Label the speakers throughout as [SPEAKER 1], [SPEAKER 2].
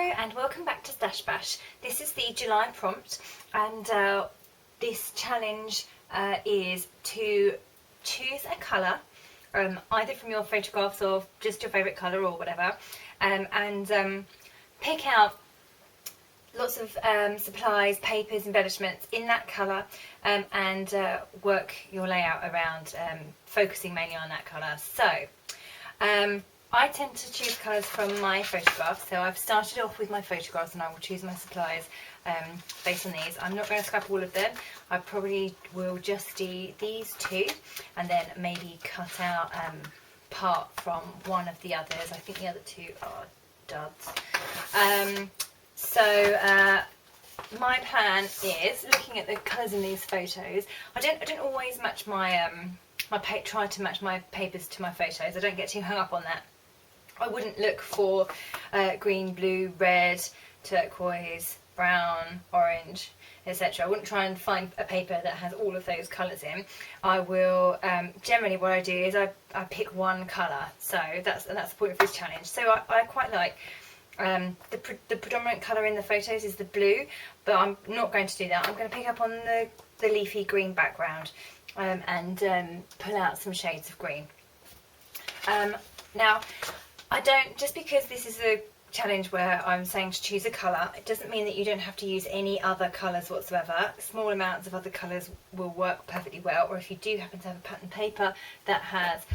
[SPEAKER 1] Hello and welcome back to Stash Bash. This is the July prompt, and this challenge is to choose a colour, either from your photographs or just your favourite colour or whatever, and pick out lots of supplies, papers, embellishments in that colour, and work your layout around focusing mainly on that colour. So I tend to choose colours from my photographs, so I've started off with my photographs and I will choose my supplies based on these. I'm not going to scrap all of them. I probably will just do these two and then maybe cut out part from one of the others. I think the other two are duds. My plan is, looking at the colours in these photos, I don't always match my try to match my papers to my photos. I don't get too hung up on that. I wouldn't look for green, blue, red, turquoise, brown, orange, etc. I wouldn't try and find a paper that has all of those colours in. I will, generally what I do is I pick one colour, so that's the point of this challenge. So I quite like, the predominant colour in the photos is the blue, but I'm not going to do that. I'm going to pick up on the leafy green background and pull out some shades of green. Now, I don't, just because this is a challenge where I'm saying to choose a colour, it doesn't mean that you don't have to use any other colours whatsoever. Small amounts of other colours will work perfectly well, or if you do happen to have a pattern paper that has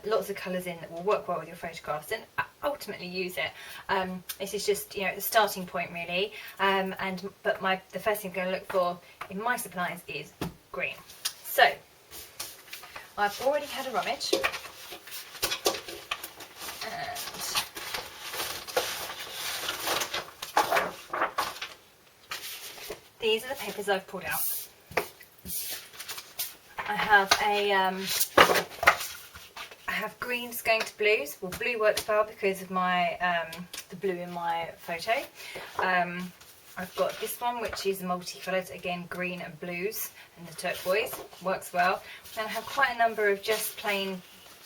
[SPEAKER 1] lots of colours in that will work well with your photographs, then ultimately use it. This is just, the starting point really, but the first thing I'm going to look for in my supplies is green. So, I've already had a rummage. These are the papers I've pulled out. I have greens going to blues. Well, blue works well because of my the blue in my photo. I've got this one, which is multicoloured, again green and blues, and the turquoise works well. And I have quite a number of just plain,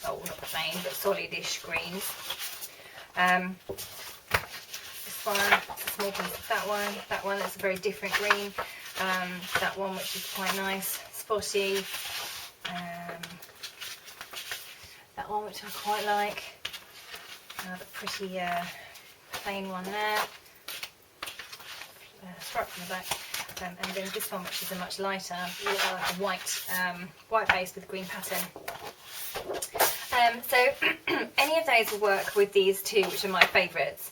[SPEAKER 1] oh not plain, but solidish greens. This one, it's a small piece of that one that's a very different green, that one which is quite nice, spotty, that one which I quite like, the pretty plain one there, stripe from the back, and then this one which is a much lighter, white base with green pattern. So any of those will work with these two, which are my favourites.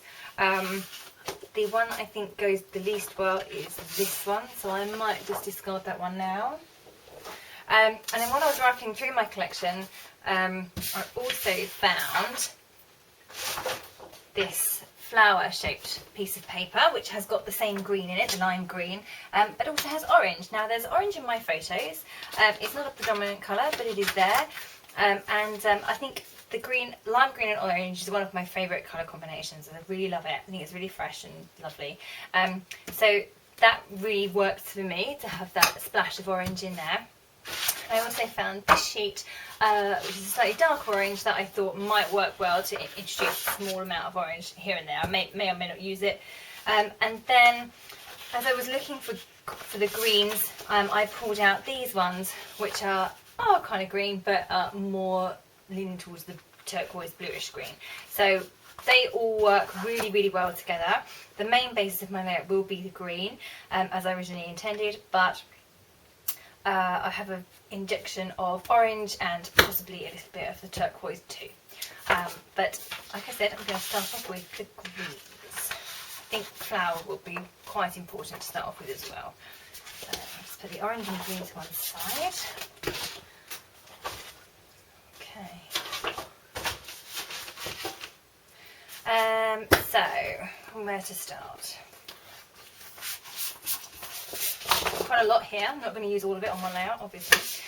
[SPEAKER 1] The one I think goes the least well is this one, so I might just discard that one now. And then when I was rifling through my collection, I also found this flower-shaped piece of paper, which has got the same green in it, the lime green, but also has orange. Now, there's orange in my photos. It's not a predominant colour, but it is there. I think the lime green and orange is one of my favourite colour combinations, and I really love it. I think it's really fresh and lovely. So that really works for me to have that splash of orange in there. I also found this sheet, which is a slightly dark orange, that I thought might work well to introduce a small amount of orange here and there. I may or may not use it. And then, as I was looking for the greens, I pulled out these ones, which are kind of green, but more leaning towards the turquoise bluish green. So they all work really, really well together. The main basis of my layout will be the green, as I originally intended, but I have an injection of orange and possibly a little bit of the turquoise too. But like I said, I'm going to start off with the greens. I think flower will be quite important to start off with as well. Just put the orange and the green to one side. So, where to start? Quite a lot here. I'm not going to use all of it on my layout, obviously.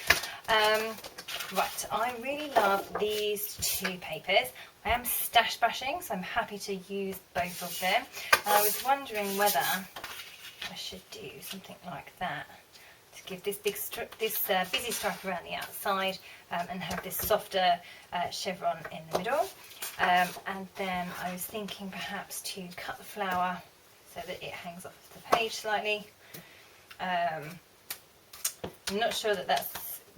[SPEAKER 1] Right, I really love these two papers. I am stash bashing, so I'm happy to use both of them. And I was wondering whether I should do something like that to give this busy stripe around the outside, and have this softer chevron in the middle. And then I was thinking perhaps to cut the flower so that it hangs off the page slightly. I'm not sure that that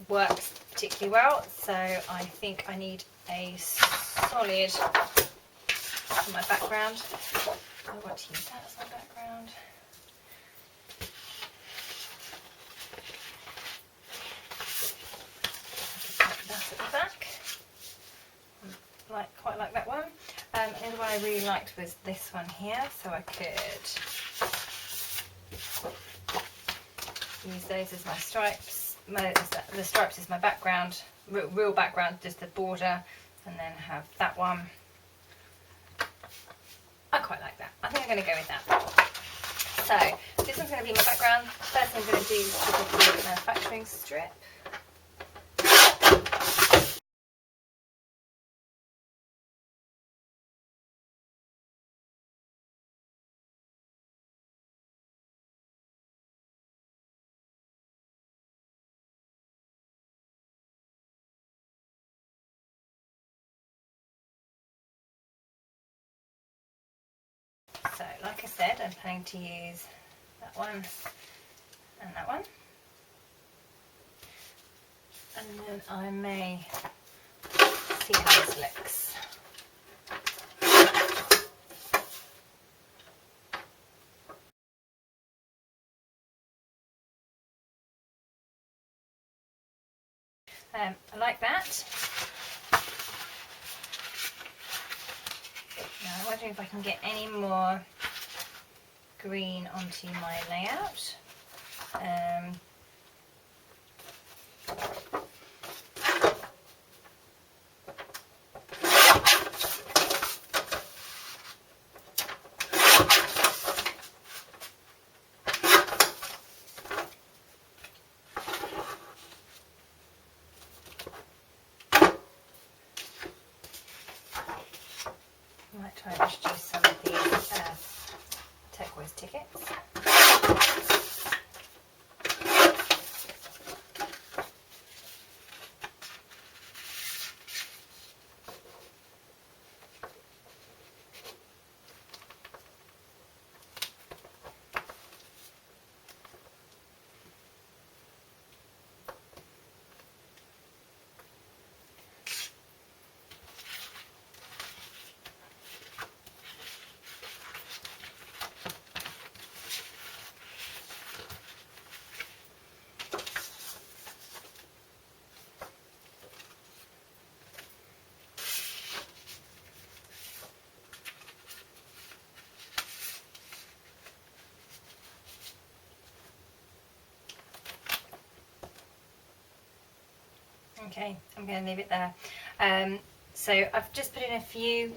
[SPEAKER 1] works particularly well, so I think I need a solid for my background. I want to use that as my background. That at the back. Quite like that one. And the one I really liked was this one here, so I could use those as my stripes. The stripes is my background, real background, just the border, and then have that one. I quite like that. I think I'm going to go with that. So this one's going to be my background. First thing I'm going to do is pick up the manufacturing strip. So like I said, I'm planning to use that one and that one. And then I may see how this looks. I like that. Now I'm wondering if I can get any more green onto my layout. I might try and introduce some of these turquoise tickets. Okay, I'm going to leave it there. So I've just put in a few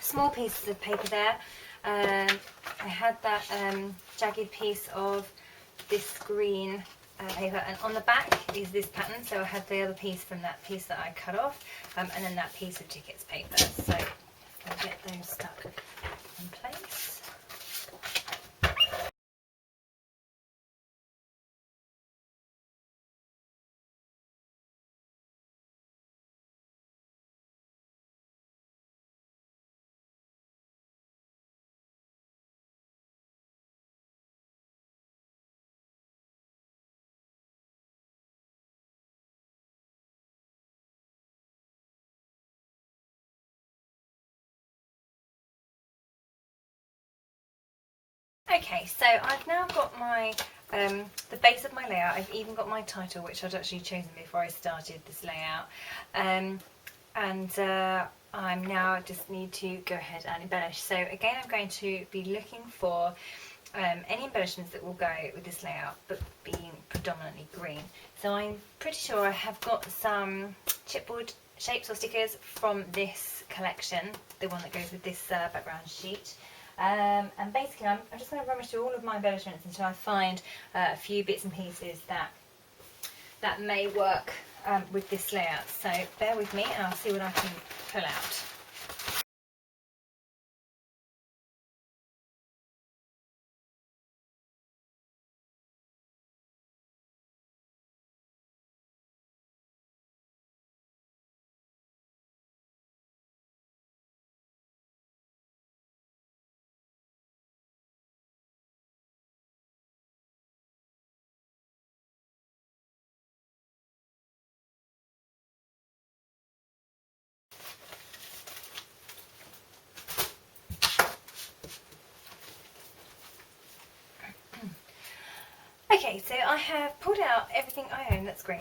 [SPEAKER 1] small pieces of paper there. I had that jagged piece of this green paper, and on the back is this pattern, so I had the other piece from that piece that I cut off, and then that piece of tickets paper. So I'm going to get those stuck in place. Okay, so I've now got my the base of my layout. I've even got my title, which I'd actually chosen before I started this layout, I'm now just need to go ahead and embellish. So again, I'm going to be looking for any embellishments that will go with this layout, but being predominantly green. So I'm pretty sure I have got some chipboard shapes or stickers from this collection, the one that goes with this background sheet. And basically I'm just going to rummage through all of my embellishments until I find a few bits and pieces that may work with this layout. So bear with me and I'll see what I can pull out. Okay, so I have pulled out everything I own that's green,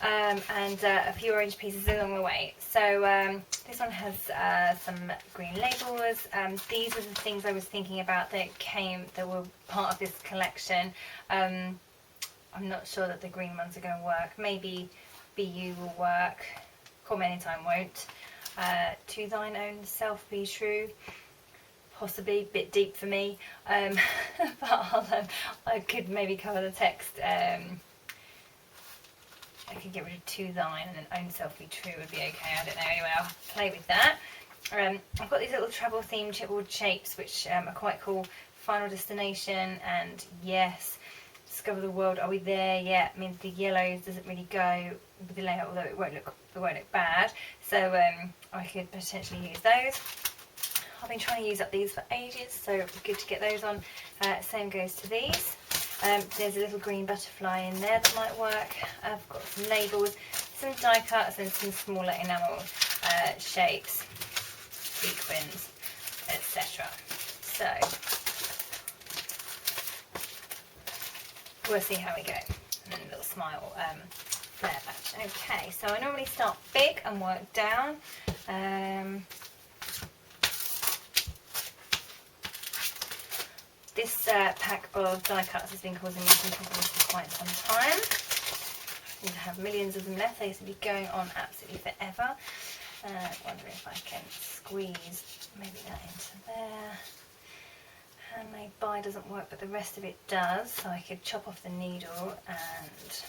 [SPEAKER 1] and a few orange pieces along the way. So this one has some green labels. These are the things I was thinking about that were part of this collection. I'm not sure that the green ones are going to work. Maybe BU will work. Call Me Anytime won't. To Thine Own Self Be True. Possibly a bit deep for me, but I could maybe cover the text. I could get rid of To Thine and then Own Self Be True would be okay. I don't know. Anyway, I'll play with that. I've got these little travel themed chipboard shapes which are quite cool. Final Destination and Yes. Discover the World. Are we there yet? I mean, the yellows doesn't really go with the layout, although it won't look bad. So I could potentially use those. I've been trying to use up these for ages, so it'd be good to get those on. Same goes to these. There's a little green butterfly in there that might work. I've got some labels, some die cuts and some smaller enamel shapes, sequins, etc. So we'll see how we go. And then a little smile flare patch. Okay, so I normally start big and work down. This pack of die cuts has been causing me some problems for quite some time. I seem to have millions of them left. They used to be going on absolutely forever. Wondering if I can squeeze maybe that into there. Handmade by doesn't work, but the rest of it does. So I could chop off the needle and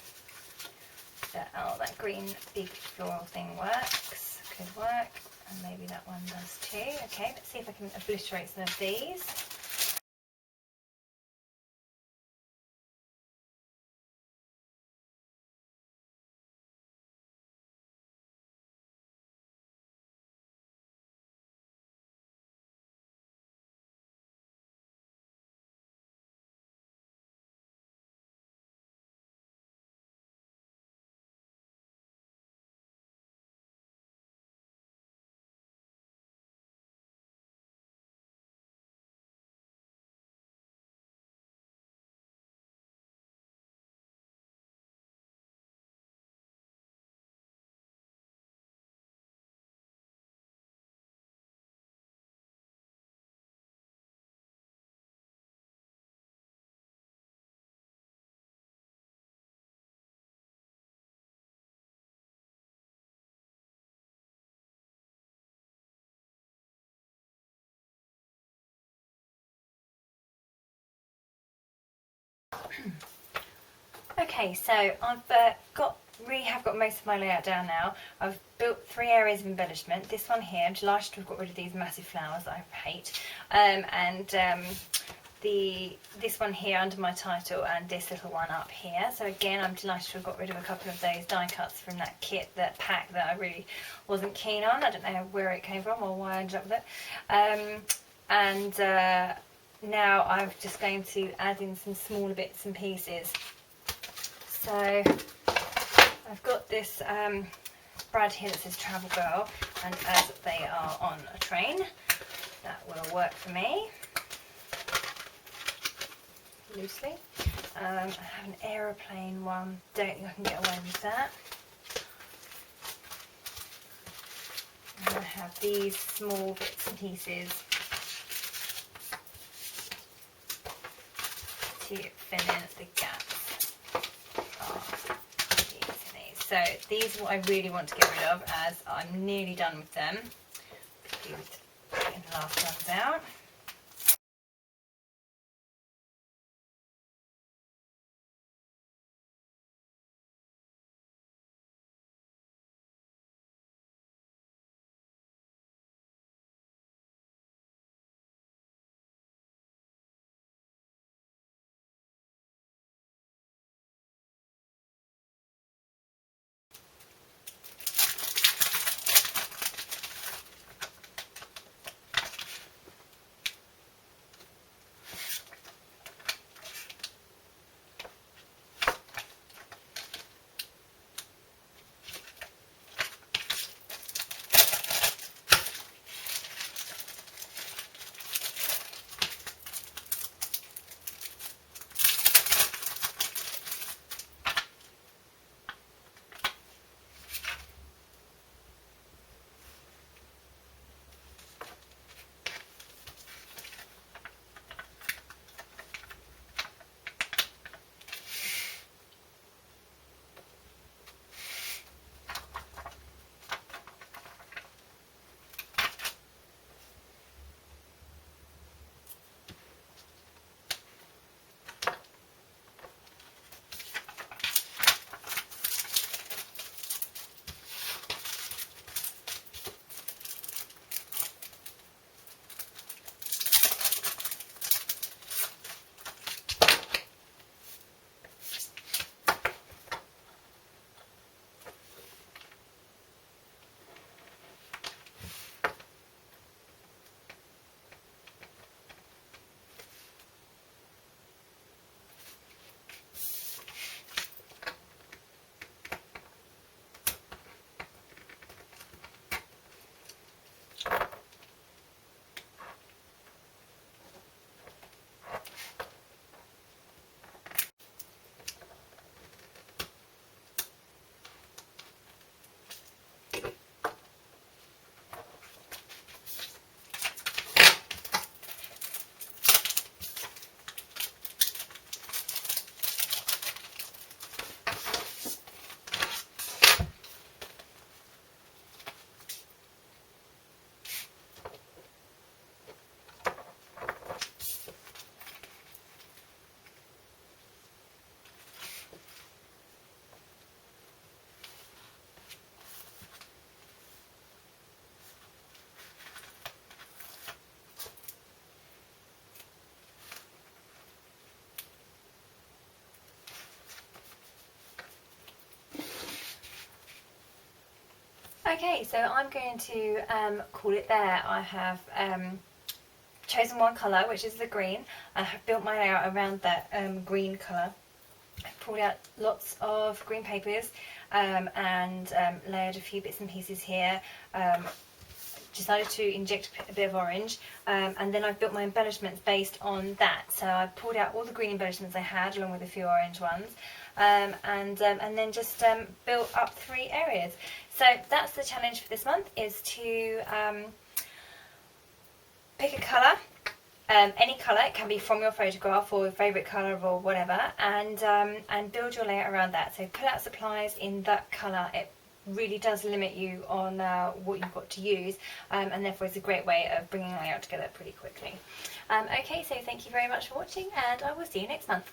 [SPEAKER 1] that green big floral thing works. Could work. And maybe that one does too. Okay, let's see if I can obliterate some of these. Okay, so I've have got most of my layout down now. I've built 3 areas of embellishment. This one here, I'm delighted to have got rid of these massive flowers that I hate, this one here under my title and this little one up here. So again, I'm delighted to have got rid of a couple of those die cuts from that kit, that pack that I really wasn't keen on. I don't know where it came from or why I ended up with it. Now I'm just going to add in some smaller bits and pieces. So I've got this brad here that says Travel Girl, and as they are on a train, that will work for me. Loosely. I have an aeroplane one, don't think I can get away with that. And I have these small bits and pieces to fill in the gaps of these. So these are what I really want to get rid of, as I'm nearly done with them. Getting the last ones out. Okay, so I'm going to call it there. I have chosen one colour, which is the green. I have built my layout around that green colour. I've pulled out lots of green papers and layered a few bits and pieces here. Decided to inject a bit of orange, and then I've built my embellishments based on that. So I pulled out all the green embellishments I had along with a few orange ones, and then just built up 3 areas. So that's the challenge for this month, is to pick a colour, any colour. It can be from your photograph or your favourite colour or whatever, and build your layout around that. So pull out supplies in that colour. It really does limit you on what you've got to use, and therefore it's a great way of bringing a layout together pretty quickly. Okay, so thank you very much for watching, and I will see you next month.